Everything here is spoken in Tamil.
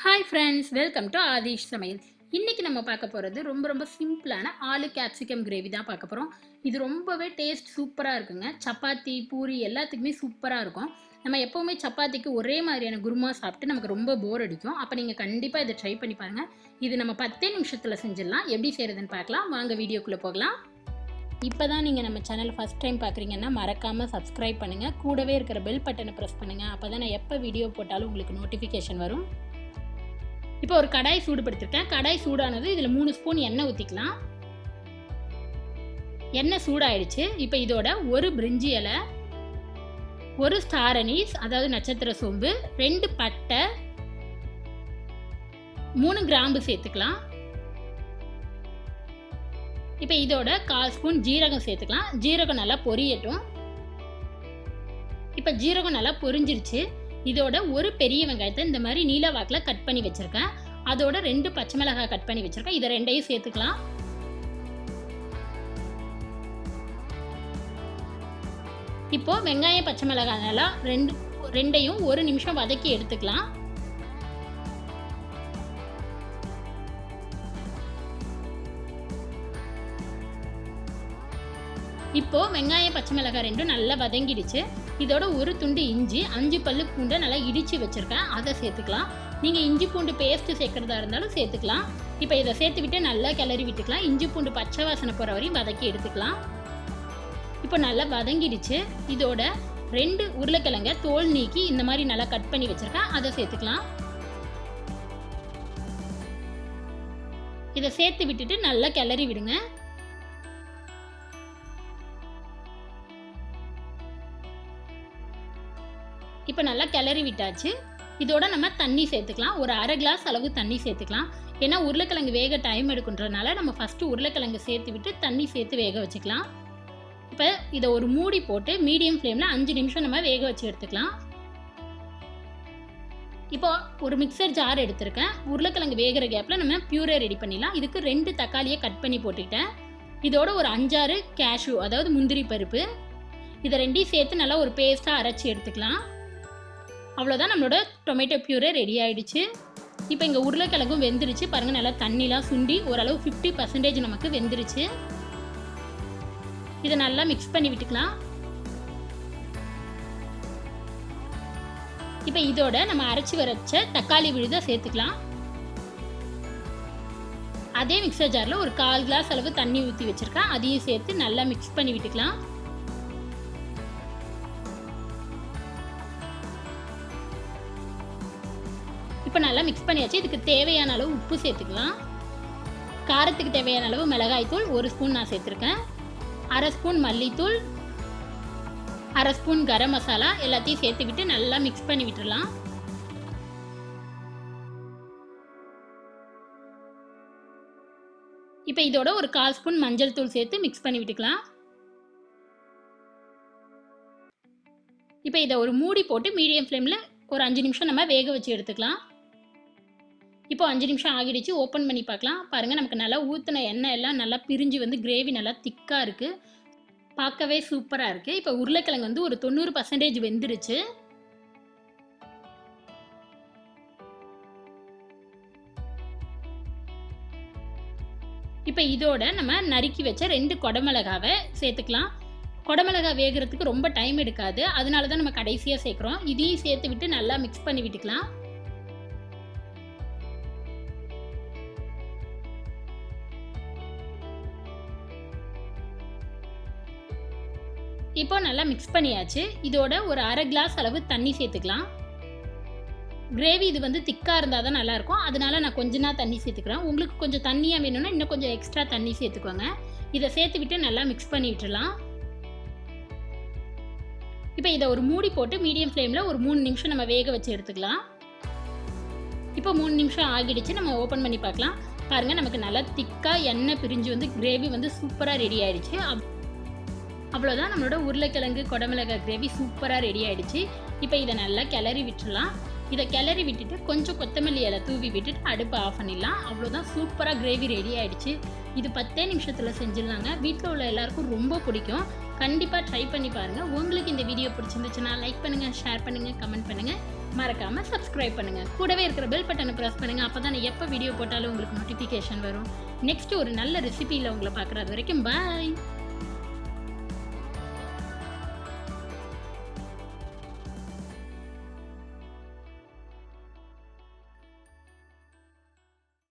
Hi friends, welcome to Aadish சமையல். இன்றைக்கி நம்ம பார்க்க போகிறது ரொம்ப சிம்பிளான ஆலு கேப்சிகம் கிரேவி தான் பார்க்க போகிறோம். இது ரொம்பவே டேஸ்ட் சூப்பராக இருக்குங்க. சப்பாத்தி, பூரி எல்லாத்துக்குமே சூப்பராக இருக்கும். நம்ம எப்போவுமே சப்பாத்திக்கு ஒரே மாதிரியான குருமா சாப்பிட்டு நமக்கு ரொம்ப போர் அடிக்கும். அப்போ நீங்கள் கண்டிப்பாக இதை ட்ரை பண்ணி பாருங்கள். இது நம்ம 10 நிமிஷத்தில் செஞ்சிடலாம். எப்படி செய்கிறதுன்னு பார்க்கலாம். வாங்க வீடியோக்குள்ளே போகலாம். இப்போ தான் நீங்கள் நம்ம சேனலை ஃபஸ்ட் டைம் பார்க்குறீங்கன்னா மறக்காமல் சப்ஸ்கிரைப் பண்ணுங்கள். கூடவே இருக்கிற பெல் பட்டனை ப்ரெஸ் பண்ணுங்கள். அப்போ தான் நான் எப்போ வீடியோ போட்டாலும் உங்களுக்கு நோட்டிஃபிகேஷன் வரும். இப்போ ஒரு கடாய் சூடுபடுத்திருக்கேன். கடாய் சூடானது இதில் 3 ஸ்பூன் எண்ணெய் ஊற்றிக்கலாம். எண்ணெய் சூடாயிடுச்சு. இப்போ இதோட ஒரு பிரிஞ்சி இலை, ஒரு ஸ்டார் அனீஸ் அதாவது நட்சத்திர சோம்பு, 2 பட்டை, 3 கிராம்பு சேர்த்துக்கலாம். இப்போ இதோட 1/4 ஸ்பூன் ஜீரகம் சேர்த்துக்கலாம். ஜீரகம் நல்லா பொரியட்டும். இப்போ ஜீரகம் நல்லா பொரிஞ்சிருச்சு. இதோட ஒரு பெரிய வெங்காயத்தை இந்த மாதிரி நீல வாக்கில் கட் பண்ணி வச்சுருக்கேன். அதோட 2 பச்சை மிளகாய் கட் பண்ணி வச்சுருக்கேன். இதை 2ஐயும் சேர்த்துக்கலாம். இப்போ வெங்காயம் பச்சை மிளகாய் நல்லா 2ஐயும் 1 நிமிஷம் வதக்கி எடுத்துக்கலாம். இப்போ வெங்காயம் பச்சை மிளகாய் 2 நல்லா வதங்கிடுச்சு. இதோட ஒரு துண்டு இஞ்சி, 5 பல்லு பூண்டை நல்லா இடித்து வச்சுருக்கேன். அதை சேர்த்துக்கலாம். நீங்கள் இஞ்சி பூண்டு பேஸ்ட்டு சேர்க்குறதா இருந்தாலும் சேர்த்துக்கலாம். இப்போ இதை சேர்த்து விட்டு நல்லா கிளறி விட்டுக்கலாம். இஞ்சி பூண்டு பச்சை வாசனை போகிற வரையும் வதக்கி எடுத்துக்கலாம். இப்போ நல்லா வதங்கிடுச்சு. இதோட 2 உருளைக்கிழங்க தோல் நீக்கி இந்த மாதிரி நல்லா கட் பண்ணி வச்சுருக்கேன். அதை சேர்த்துக்கலாம். இதை சேர்த்து விட்டுட்டு நல்லா கிளறி விடுங்க. இப்போ நல்லா கிளறி விட்டாச்சு. இதோட நம்ம தண்ணி சேர்த்துக்கலாம். ஒரு 1/2 கிளாஸ் அளவு தண்ணி சேர்த்துக்கலாம். ஏன்னா உருளைக்கிழங்கு வேக டைம் எடுக்குன்றதுனால நம்ம ஃபஸ்ட்டு உருளைக்கிழங்கு சேர்த்து விட்டு தண்ணி சேர்த்து வேக வச்சுக்கலாம். இப்போ இதை ஒரு மூடி போட்டு மீடியம் ஃப்ளேமில் 5 நிமிஷம் நம்ம வேக வச்சு எடுத்துக்கலாம். இப்போ ஒரு மிக்சர் ஜார் எடுத்திருக்கேன். உருளைக்கிழங்கு வேகிற கேப்பில் நம்ம பியூரே ரெடி பண்ணிடலாம். இதுக்கு 2 தக்காளியை கட் பண்ணி போட்டுக்கிட்டேன். இதோட ஒரு 5-6 கேஷ்யூ அதாவது முந்திரி பருப்பு, இதை 2ஐயும் சேர்த்து நல்லா ஒரு பேஸ்ட்டாக அரைச்சி எடுத்துக்கலாம். அவ்வளோதான், நம்மளோட டொமேட்டோ பியூரே ரெடி ஆகிடுச்சு. இப்போ இங்கே உருளைக்கிழங்கும் வெந்துருச்சு. பாருங்கள், நல்லா தண்ணிலாம் சுண்டி ஓரளவு 50% நமக்கு வெந்துருச்சு. இதை நல்லா மிக்ஸ் பண்ணி விட்டுக்கலாம். இப்போ இதோட நம்ம அரைச்சி வரைச்ச தக்காளி விழுதை சேர்த்துக்கலாம். அதே மிக்சர் ஜாரில் ஒரு 1/4 கிளாஸ் அளவு தண்ணி ஊற்றி வச்சுருக்கேன். அதையும் சேர்த்து நல்லா மிக்ஸ் பண்ணி விட்டுக்கலாம். இப்போ நல்லா மிக்ஸ் பண்ணியாச்சு. இதுக்கு தேவையான அளவு உப்பு சேர்த்துக்கலாம். காரத்துக்கு தேவையான அளவு மிளகாய்த்தூள் 1 ஸ்பூன் நான் சேர்த்துருக்கேன். 1/2 ஸ்பூன் மல்லித்தூள், 1/2 ஸ்பூன் கரம் மசாலா எல்லாத்தையும் சேர்த்து விட்டு நல்லா மிக்ஸ் பண்ணி விட்டுடலாம். இப்போ இதோட ஒரு 1/4 ஸ்பூன் மஞ்சள் தூள் சேர்த்து மிக்ஸ் பண்ணி விட்டுக்கலாம். இப்போ இதை ஒரு மூடி போட்டு மீடியம் ஃப்ளேமில் ஒரு 5 நிமிஷம் நம்ம வேக வச்சு எடுத்துக்கலாம். இப்போ 5 நிமிஷம் ஆகிடுச்சு. ஓப்பன் பண்ணி பார்க்கலாம். பாருங்கள், நமக்கு நல்லா ஊற்றின எண்ணெய் எல்லாம் நல்லா பிரிஞ்சு வந்து கிரேவி நல்லா திக்காக இருக்குது. பார்க்கவே சூப்பராக இருக்குது. இப்போ உருளைக்கிழங்கு வந்து ஒரு 90% வெந்துருச்சு. இப்போ இதோட நம்ம நறுக்கி வச்ச 2 குடமிளகாவை சேர்த்துக்கலாம். குடமிளகாய் வேகிறதுக்கு ரொம்ப டைம் எடுக்காது, அதனால தான் நம்ம கடைசியாக சேர்க்குறோம். இதையும் சேர்த்து விட்டு நல்லா மிக்ஸ் பண்ணி விட்டுக்கலாம். இப்போ நல்லா மிக்ஸ் பண்ணியாச்சு. இதோட ஒரு 1/2 கிளாஸ் அளவு தண்ணி சேர்த்துக்கலாம். கிரேவி இது வந்து திக்காக இருந்தால் தான் நல்லாயிருக்கும், அதனால நான் கொஞ்சமாக தண்ணி சேர்த்துக்கிறேன். உங்களுக்கு கொஞ்சம் தண்ணியாக வேணும்னா இன்னும் கொஞ்சம் எக்ஸ்ட்ரா தண்ணி சேர்த்துக்கோங்க. இதை சேர்த்து விட்டு நல்லா மிக்ஸ் பண்ணி விட்டுடலாம். இப்போ இதை ஒரு மூடி போட்டு மீடியம் ஃப்ளேமில் ஒரு 3 நிமிஷம் நம்ம வேக வச்சு எடுத்துக்கலாம். இப்போ 3 நிமிஷம் ஆகிடுச்சு. நம்ம ஓப்பன் பண்ணி பார்க்கலாம். பாருங்கள், நமக்கு நல்லா திக்காக எண்ணெய் பிரிஞ்சு வந்து கிரேவி வந்து சூப்பராக ரெடி ஆகிடுச்சு. அவ்வளோதான், நம்மளோட உருளைக்கிழங்கு குடமிளகாய் கிரேவி சூப்பராக ரெடி ஆகிடுச்சு. இப்போ இதை நல்லா கிளறி விட்டுடலாம். இதை கிளறி விட்டுட்டு கொஞ்சம் கொத்தமல்லி இலை தூவி விட்டுட்டு அடுப்பை ஆஃப் பண்ணிடலாம். அவ்வளோதான், சூப்பராக கிரேவி ரெடி ஆகிடுச்சு. இது 10 நிமிஷத்தில் செஞ்சிடலாங்க. வீட்டில் உள்ள எல்லாருக்கும் ரொம்ப பிடிக்கும். கண்டிப்பாக ட்ரை பண்ணி பாருங்கள். உங்களுக்கு இந்த வீடியோ பிடிச்சிருந்துச்சுன்னா லைக் பண்ணுங்கள், ஷேர் பண்ணுங்கள், கமெண்ட் பண்ணுங்கள். மறக்காமல் சப்ஸ்கிரைப் பண்ணுங்கள். கூடவே இருக்கிற பெல் பட்டனை ப்ரெஸ் பண்ணுங்கள். அப்போ தான் எப்போ வீடியோ போட்டாலும் உங்களுக்கு நோட்டிஃபிகேஷன் வரும். நெக்ஸ்ட் ஒரு நல்ல ரெசிபியில் உங்களை பார்க்குறது வரைக்கும் பாய்.